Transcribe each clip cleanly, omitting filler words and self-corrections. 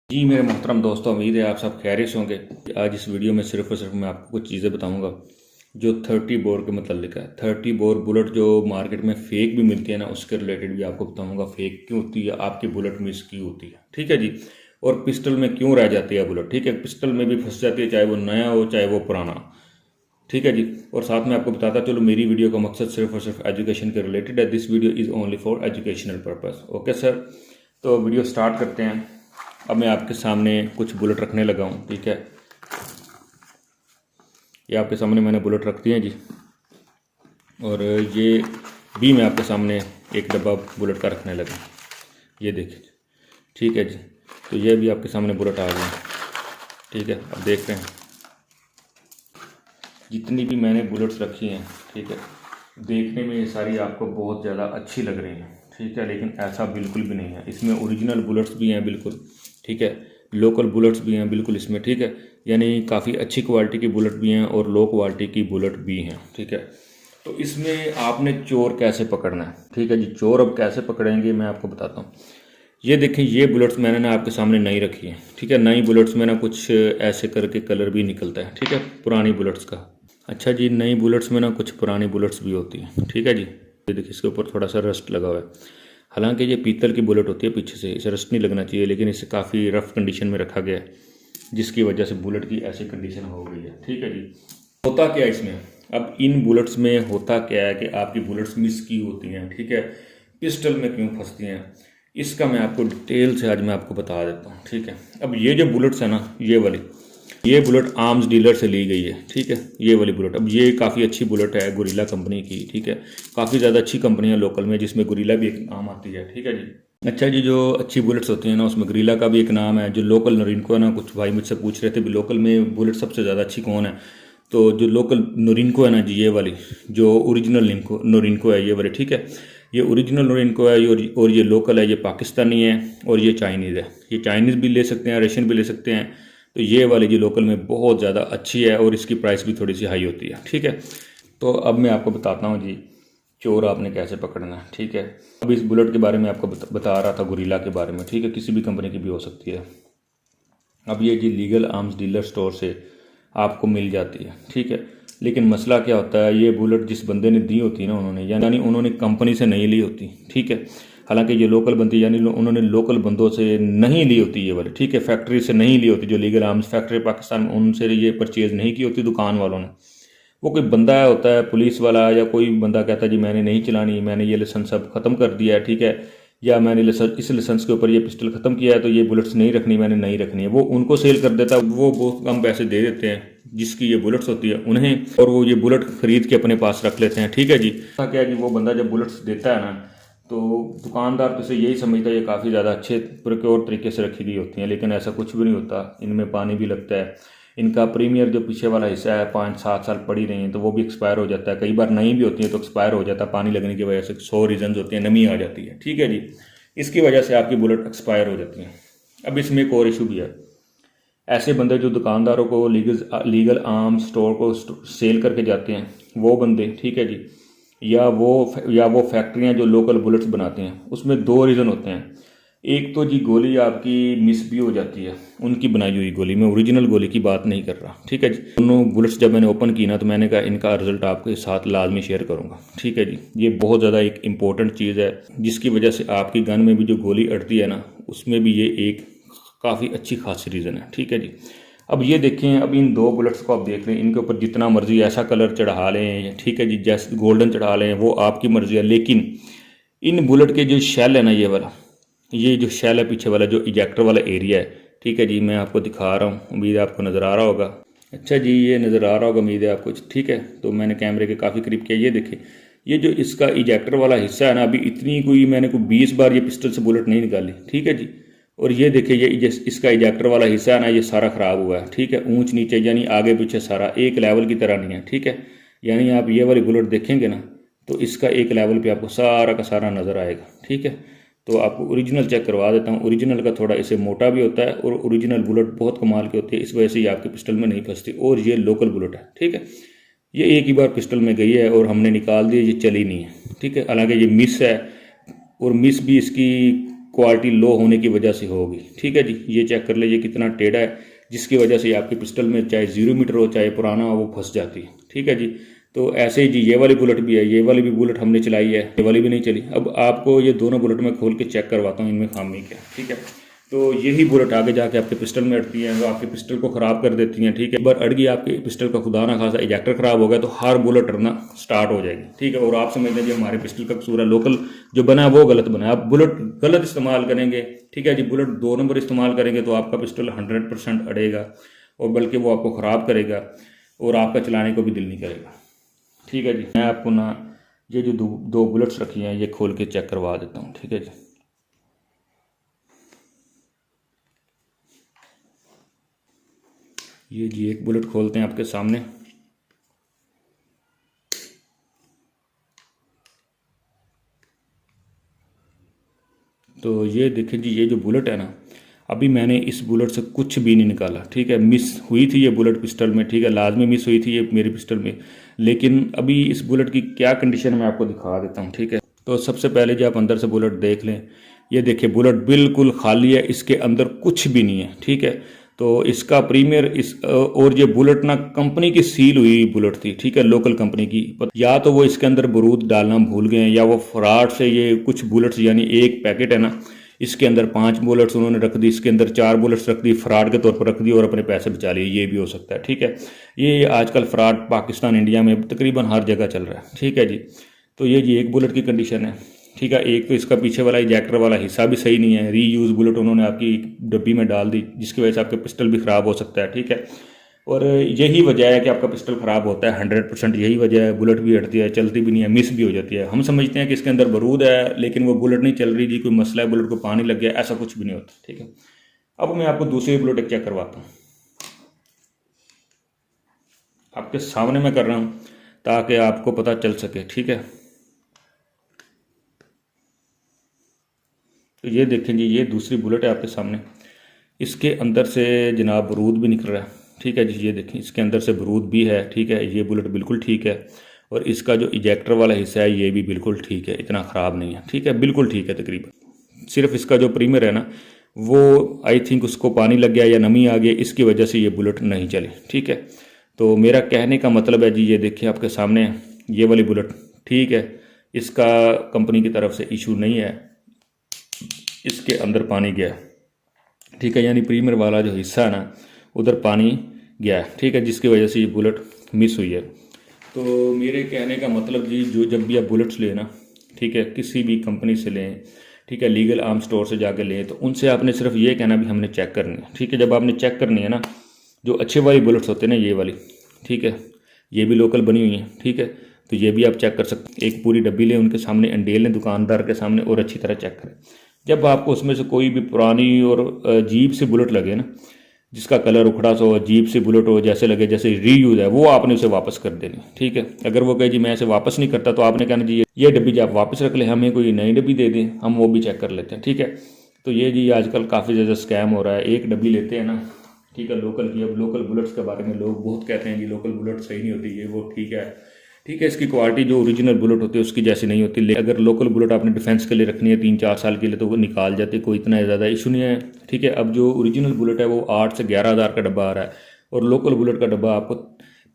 जी मेरे मोहतरम दोस्तों, उम्मीद है आप सब खैरियत से होंगे। आज इस वीडियो में सिर्फ और सिर्फ मैं आपको कुछ चीज़ें बताऊंगा जो 30 बोर के मतलब है। 30 बोर बुलेट जो मार्केट में फ़ेक भी मिलती है ना, उसके रिलेटेड भी आपको बताऊंगा फ़ेक क्यों होती है, आपकी बुलेट मिस क्यों होती है। ठीक है जी। और पिस्टल में क्यों रह जाती है बुलेट। ठीक है, पिस्टल में भी फंस जाती है, चाहे वो नया हो चाहे वो पुराना। ठीक है जी। और साथ में आपको बताता चलो, मेरी वीडियो का मकसद सिर्फ और सिर्फ एजुकेशन के रिलेटेड है। This video is only for educational purpose. Okay sir, तो वीडियो स्टार्ट करते हैं। अब मैं आपके सामने कुछ बुलेट रखने लगा हूँ। ठीक है, ये आपके सामने मैंने बुलेट रख दी है जी। और ये भी मैं आपके सामने एक डब्बा बुलेट का रखने लगा, ये देखिए। ठीक है जी, तो ये भी आपके सामने बुलेट आ गई। ठीक है, अब देख रहे हैं जितनी भी मैंने बुलेट्स रखी हैं। ठीक है, देखने में ये सारी आपको बहुत ज़्यादा अच्छी लग रही हैं। ठीक है, लेकिन ऐसा बिल्कुल भी नहीं है। इसमें ओरिजिनल बुलेट्स भी हैं बिल्कुल। ठीक है, लोकल बुलेट्स भी हैं बिल्कुल इसमें। ठीक है, यानी काफ़ी अच्छी क्वालिटी की बुलेट भी हैं और लो क्वालिटी की बुलेट भी हैं। ठीक है, तो इसमें आपने चोर कैसे पकड़ना है। ठीक है जी, चोर अब कैसे पकड़ेंगे मैं आपको बताता हूँ। ये देखें, ये बुलेट्स मैंने ना आपके सामने नई रखी है। ठीक है, नई बुलेट्स में ना कुछ ऐसे करके कलर भी निकलता है। ठीक है, पुरानी बुलेट्स का। अच्छा जी, नई बुलेट्स में ना कुछ पुरानी बुलेट्स भी होती हैं। ठीक है जी, ये देखिए, इसके ऊपर थोड़ा सा रस्ट लगा हुआ है। हालांकि ये पीतल की बुलेट होती है, पीछे से इसे रस्ट नहीं लगना चाहिए, लेकिन इसे काफ़ी रफ कंडीशन में रखा गया है, जिसकी वजह से बुलेट की ऐसी कंडीशन हो गई है। ठीक है जी, होता क्या है इसमें, अब इन बुलेट्स में होता क्या है कि आपकी बुलेट्स मिस की होती हैं। ठीक है, पिस्टल में क्यों फंसती हैं, इसका मैं आपको डिटेल से आज मैं आपको बता देता हूँ। ठीक है, अब ये जो बुलेट्स है ना, ये बुलेट आर्म्स डीलर से ली गई है। ठीक है, ये वाली बुलेट, अब ये काफ़ी अच्छी बुलेट है गुरिल्ला कंपनी की। ठीक है, काफ़ी ज़्यादा अच्छी कंपनी है लोकल में, जिसमें गुरिल्ला भी एक नाम आती है। ठीक है जी। अच्छा जी, जो अच्छी बुलेट्स होती हैं ना, उसमें गुरिल्ला का भी एक नाम है। जो लोकल नोरिनको है ना, कुछ भाई मुझसे पूछ रहे थे भी लोकल में बुलेट सबसे ज़्यादा अच्छी कौन है, तो जो लोकल नोरिनको है ना जी, ये वाली जो ओरिजिनल नोरिनको है, ये वाली। ठीक है, ये ओरिजिनल नोरिनको है, और ये लोकल है, ये पाकिस्तानी है और ये चाइनीज़ है। ये चाइनीज़ भी ले सकते हैं, रशियन भी ले सकते हैं। तो ये वाली जी लोकल में बहुत ज़्यादा अच्छी है और इसकी प्राइस भी थोड़ी सी हाई होती है। ठीक है, तो अब मैं आपको बताता हूँ जी, चोर आपने कैसे पकड़ना है। ठीक है, अब इस बुलेट के बारे में आपको बता रहा था, गुरिल्ला के बारे में। ठीक है, किसी भी कंपनी की भी हो सकती है। अब ये जी लीगल आर्म्स डीलर स्टोर से आपको मिल जाती है। ठीक है, लेकिन मसला क्या होता है, ये बुलेट जिस बंदे ने दी होती है ना, उन्होंने यानी उन्होंने कंपनी से नहीं ली होती। ठीक है, हालांकि ये लोकल बनती, यानी उन्होंने लोकल बंदों से नहीं ली होती ये वाली। ठीक है, फैक्ट्री से नहीं ली होती, जो लीगल आर्म्स फैक्ट्री पाकिस्तान में, उनसे ये परचेज़ नहीं की होती दुकान वालों ने। वो कोई बंदा होता है पुलिस वाला, या कोई बंदा कहता है जी मैंने नहीं चलानी, मैंने ये लाइसेंस अब ख़त्म कर दिया है। ठीक है, या मैंने इस लाइसेंस के ऊपर ये पिस्टल ख़त्म किया है, तो ये बुलेट्स नहीं रखनी, मैंने नहीं रखनी है। वो उनको सेल कर देता है, वो बहुत कम पैसे दे देते हैं जिसकी ये बुलेट्स होती है उन्हें, और वो ये बुलेट खरीद के अपने पास रख लेते हैं। ठीक है जी, क्या है जी, वो बंदा जब बुलेट्स देता है ना, तो दुकानदार तो इसे यही समझता है ये काफ़ी ज़्यादा अच्छे प्रिक्योर तरीके से रखी गई होती हैं, लेकिन ऐसा कुछ भी नहीं होता। इनमें पानी भी लगता है। इनका प्रीमियर जो पीछे वाला हिस्सा है, 5-7 साल पड़ी रही हैं, तो वो भी एक्सपायर हो जाता है। कई बार नई भी होती है तो एक्सपायर हो जाता है, पानी लगने की वजह से 100 रीजन होते हैं, नमी आ जाती है। ठीक है जी, इसकी वजह से आपकी बुलेट एक्सपायर हो जाती है। अब इसमें एक और इशू भी है, ऐसे बंदे जो दुकानदारों को लीगल आर्म स्टोर को सेल करके जाते हैं, वो बंदे। ठीक है जी, या वो फैक्ट्रियां जो लोकल बुलेट्स बनाते हैं, उसमें दो रीज़न होते हैं। एक तो जी गोली आपकी मिस भी हो जाती है, उनकी बनाई हुई गोली, मैं ओरिजिनल गोली की बात नहीं कर रहा। ठीक है जी, दोनों बुलेट्स जब मैंने ओपन की ना, तो मैंने कहा इनका रिजल्ट आपके साथ लाजमी शेयर करूंगा। ठीक है जी, ये बहुत ज़्यादा एक इंपॉर्टेंट चीज़ है, जिसकी वजह से आपकी गन में भी जो गोली अड़ती है ना, उसमें भी ये एक काफ़ी अच्छी खासी रीज़न है। ठीक है जी, अब ये देखें, अब इन दो बुलेट्स को आप देख लें, इनके ऊपर जितना मर्जी ऐसा कलर चढ़ा लें। ठीक है जी, जैसे गोल्डन चढ़ा लें, वो आपकी मर्जी है, लेकिन इन बुलेट के जो शेल है ना, ये जो शेल है पीछे वाला, जो इजेक्टर वाला एरिया है। ठीक है जी, मैं आपको दिखा रहा हूँ, उम्मीद है आपको नज़र आ रहा होगा। अच्छा जी, ये नज़र आ रहा होगा, उम्मीद है आपको। ठीक है, तो मैंने कैमरे के काफ़ी करीब किया। ये देखिए, ये जो इसका इजेक्टर वाला हिस्सा है ना, अभी इतनी मैंने 20 बार ये पिस्टल से बुलेट नहीं निकाली। ठीक है जी, और ये देखिए, ये इसका इजेक्टर वाला हिस्सा है ना, ये सारा ख़राब हुआ है। ठीक है, ऊंच नीचे यानी आगे पीछे सारा एक लेवल की तरह नहीं है। ठीक है, यानी आप ये वाली बुलेट देखेंगे ना, तो इसका एक लेवल पे आपको सारा का सारा नज़र आएगा। ठीक है, तो आपको ओरिजिनल चेक करवा देता हूँ। ओरिजिनल का थोड़ा इसे मोटा भी होता है, और ओरिजिनल बुलेट बहुत कमाल की होती है, इस वजह से ये आपके पिस्टल में नहीं फंसती। और ये लोकल बुलेट है। ठीक है, ये एक ही बार पिस्टल में गई है और हमने निकाल दी, ये चली नहीं है। ठीक है, हालांकि ये मिस है, और मिस भी इसकी क्वालिटी लो होने की वजह से होगी। ठीक है जी, ये चेक कर लीजिए कितना टेढ़ा है, जिसकी वजह से आपके पिस्टल में चाहे 0 मीटर हो चाहे पुराना हो वो फंस जाती है। ठीक है जी, तो ऐसे ही जी ये वाली बुलेट भी है, ये वाली भी बुलेट हमने चलाई है, ये वाली भी नहीं चली। अब आपको ये दोनों बुलेट मैं खोल के चेक करवाता हूँ इनमें खामी क्या। ठीक है, तो यही बुलेट आगे जाके आपके पिस्टल में अड़ती हैं, वो आपके पिस्टल को ख़राब कर देती हैं। ठीक है, बार अड़ गई आपके पिस्टल का, खुदा ना खासा इजेक्टर ख़राब हो गया तो हर बुलेट अड़ना स्टार्ट हो जाएगी। ठीक है, और आप समझते हैं जी हमारे पिस्टल का कसूर है, लोकल जो बना है वो गलत बना है। आप बुलेट गलत इस्तेमाल करेंगे, ठीक है जी, बुलेट 2 नंबर इस्तेमाल करेंगे तो आपका पिस्टल 100% अड़ेगा, और बल्कि वो आपको ख़राब करेगा और आपका चलाने को भी दिल नहीं करेगा। ठीक है जी, मैं आपको ना ये जो दो बुलेट्स रखी हैं ये खोल के चेक करवा देता हूँ। ठीक है जी, ये जी एक बुलेट खोलते हैं आपके सामने। तो ये देखिए जी, ये जो बुलेट है ना, अभी मैंने इस बुलेट से कुछ भी नहीं निकाला। ठीक है, मिस हुई थी ये बुलेट पिस्टल में, ठीक है, लाजमी मिस हुई थी ये मेरी पिस्टल में, लेकिन अभी इस बुलेट की क्या कंडीशन है मैं आपको दिखा देता हूँ। ठीक है, तो सबसे पहले जो आप अंदर से बुलेट देख लें, ये देखिए बुलेट बिल्कुल खाली है, इसके अंदर कुछ भी नहीं है। ठीक है, तो इसका प्रीमियर और ये बुलेट ना कंपनी की सील हुई बुलेट थी। ठीक है, लोकल कंपनी की, या तो वो इसके अंदर बारूद डालना भूल गए हैं या वो फ्रॉड से ये कुछ बुलेट्स, यानी एक पैकेट है ना, इसके अंदर 5 बुलेट्स उन्होंने रख दी, इसके अंदर 4 बुलेट्स रख दी, फ्रॉड के तौर पर रख दी और अपने पैसे बचा लिए, ये भी हो सकता है। ठीक है, ये आजकल फ्रॉड पाकिस्तान इंडिया में तकरीबन हर जगह चल रहा है। ठीक है जी, तो ये जी एक बुलेट की कंडीशन है। ठीक है, एक तो इसका पीछे वाला इजेक्टर वाला हिस्सा भी सही नहीं है, रीयूज बुलेट उन्होंने आपकी डब्बी में डाल दी, जिसकी वजह से आपका पिस्टल भी ख़राब हो सकता है। ठीक है, और यही वजह है कि आपका पिस्टल ख़राब होता है, 100% यही वजह है। बुलेट भी हटती है, चलती भी नहीं है, मिस भी हो जाती है। हम समझते हैं कि इसके अंदर बारूद है, लेकिन वो बुलेट नहीं चल रही जी, कोई मसला है, बुलेट को पानी लग गया, ऐसा कुछ भी नहीं होता। ठीक है, अब मैं आपको दूसरी बुलेट एक चेक करवाता हूँ, आपके सामने मैं कर रहा हूँ ताकि आपको पता चल सके। ठीक है, तो ये देखें जी, ये दूसरी बुलेट है आपके सामने, इसके अंदर से जनाब बारूद भी निकल रहा है। ठीक है जी, ये देखें इसके अंदर से बारूद भी है। ठीक है, ये बुलेट बिल्कुल ठीक है, और इसका जो इजेक्टर वाला हिस्सा है ये भी बिल्कुल ठीक है, इतना ख़राब नहीं है। ठीक है, बिल्कुल ठीक है तकरीबन। सिर्फ इसका जो प्रीमियर है ना, वो आई थिंक उसको पानी लग गया या नमी आ गई, इसकी वजह से ये बुलेट नहीं चली। ठीक है, तो मेरा कहने का मतलब है जी, ये देखिए आपके सामने ये वाली बुलेट ठीक है, इसका कंपनी की तरफ से इशू नहीं है, इसके अंदर पानी गया। ठीक है, यानी प्रीमियर वाला जो हिस्सा है ना, उधर पानी गया। ठीक है, जिसकी वजह से ये बुलेट मिस हुई है। तो मेरे कहने का मतलब जी, जो जब भी आप बुलेट्स लें ना, ठीक है, किसी भी कंपनी से लें, ठीक है, लीगल आर्म स्टोर से जाके लें, तो उनसे आपने सिर्फ ये कहना भी हमने चेक करनी है। ठीक है, जब आपने चेक करनी है ना, जो अच्छे वाली बुलेट्स होते हैं ना, ये वाली, ठीक है, ये भी लोकल बनी हुई है। ठीक है, तो ये भी आप चेक कर सकते हैं, एक पूरी डब्बी लें, उनके सामने अंडेल लें दुकानदार के सामने, और अच्छी तरह चेक करें। जब आपको उसमें से कोई भी पुरानी और अजीब सी बुलेट लगे ना, जिसका कलर उखड़ा सा हो, अजीब सी बुलेट हो, जैसे लगे जैसे रीयूज है, वो आपने उसे वापस कर देनी। ठीक है, अगर वो कहे जी मैं इसे वापस नहीं करता, तो आपने कहना जी ये डब्बी जी आप वापस रख लें, हमें कोई नई डब्बी दे दें, हम वो भी चेक कर लेते हैं। ठीक है, तो ये जी आजकल काफ़ी ज़्यादा स्कैम हो रहा है। एक डब्बी लेते हैं ना, ठीक है, लोकल की। अब लोकल बुलेट्स के बारे में लोग बहुत कहते हैं जी लोकल बुलेट सही नहीं होती, ये वो, ठीक है, ठीक है, इसकी क्वालिटी जो ओरिजिनल बुलेट होती है उसकी जैसी नहीं होती। लेकिन अगर लोकल बुलेट आपने डिफेंस के लिए रखनी है 3-4 साल के लिए, तो वो निकाल जाते, कोई इतना ज़्यादा इशू नहीं है। ठीक है, अब जो ओरिजिनल बुलेट है वो 8 से 11 हज़ार का डब्बा आ रहा है, और लोकल बुलेट का डब्बा आपको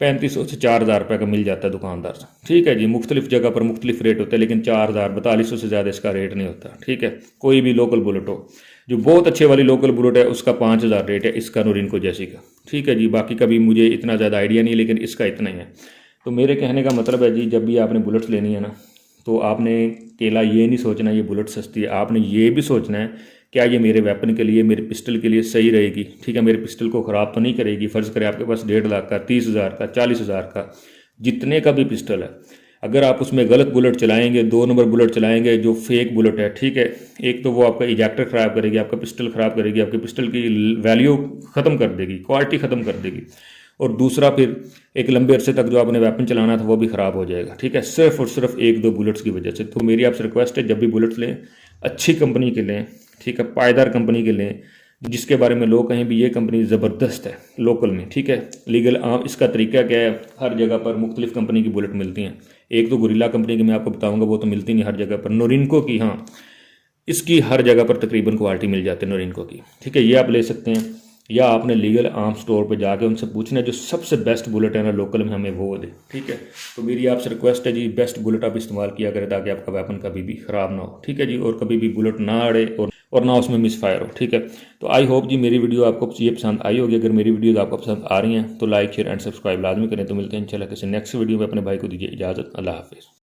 3500 से 4000 रुपये का मिल जाता है दुकानदार से। ठीक है जी, मुख्तलिफ जगह पर मुख्तलिफ रेट होते हैं, लेकिन 4000 4200 से ज़्यादा इसका रेट नहीं होता। ठीक है, कोई भी लोकल बुलेट हो, जो बहुत अच्छे वाली लोकल बुलेट है उसका 5000 रेट है, इसका नोरिनको जैसी का। ठीक है जी, बाकी का भी मुझे इतना ज़्यादा आइडिया नहीं, लेकिन इसका इतना ही है। तो मेरे कहने का मतलब है जी, जब भी आपने बुलेट्स लेनी है ना, तो आपने अकेला ये नहीं सोचना ये बुलेट सस्ती है, आपने ये भी सोचना है क्या ये मेरे वेपन के लिए, मेरे पिस्टल के लिए सही रहेगी। ठीक है, मेरे पिस्टल को ख़राब तो नहीं करेगी। फ़र्ज़ करें आपके पास 1.5 लाख का, 30,000 का, 40,000 का, जितने का भी पिस्टल है, अगर आप उसमें गलत बुलेट चलाएंगे, 2 नंबर बुलेट चलाएंगे जो फेक बुलेट है, ठीक है, एक तो वो आपका इजेक्टर ख़राब करेगी, आपका पिस्टल ख़राब करेगी, आपके पिस्टल की वैल्यू ख़त्म कर देगी, क्वालिटी ख़त्म कर देगी, और दूसरा फिर एक लंबे अरसे तक जो आपने वेपन चलाना था वो भी ख़राब हो जाएगा। ठीक है, सिर्फ और सिर्फ 1-2 बुलेट्स की वजह से। तो मेरी आपसे रिक्वेस्ट है, जब भी बुलेट्स लें अच्छी कंपनी के लें, ठीक है, पायदार कंपनी के लें, जिसके बारे में लोग कहें भी ये कंपनी ज़बरदस्त है लोकल में। ठीक है, लीगल इसका तरीका क्या है, हर जगह पर मुख्तलिफ कंपनी की बुलेट मिलती हैं। एक तो गुरिल्ला कंपनी की मैं आपको बताऊंगा, वो तो मिलती नहीं हर जगह पर। नोरिनको की हाँ इसकी हर जगह पर तकरीबन क्वालिटी मिल जाती है नोरिनको की, ठीक है। ये आप ले सकते हैं, या आपने लीगल आर्म स्टोर पे जाके उनसे पूछना है जो सबसे बेस्ट बुलेट है ना लोकल में हमें वो दे, ठीक है। तो मेरी आपसे रिक्वेस्ट है जी, बेस्ट बुलेट आप इस्तेमाल किया करें ताकि आपका वेपन कभी भी ख़राब ना हो, ठीक है जी, और कभी भी बुलेट ना अड़े और ना उसमें मिसफायर हो, ठीक है। तो आई होप जी मेरी वीडियो आपको ये पसंद आई होगी। अगर मेरी वीडियो आपको पसंद आ रही हैं तो लाइक शेयर एंड सब्सक्राइब लाजमी करें। तो मिलते हैं इंशाल्लाह किसी नेक्स्ट वीडियो में। अपने भाई को दीजिए इजाज़त। अल्लाह हाफिज़।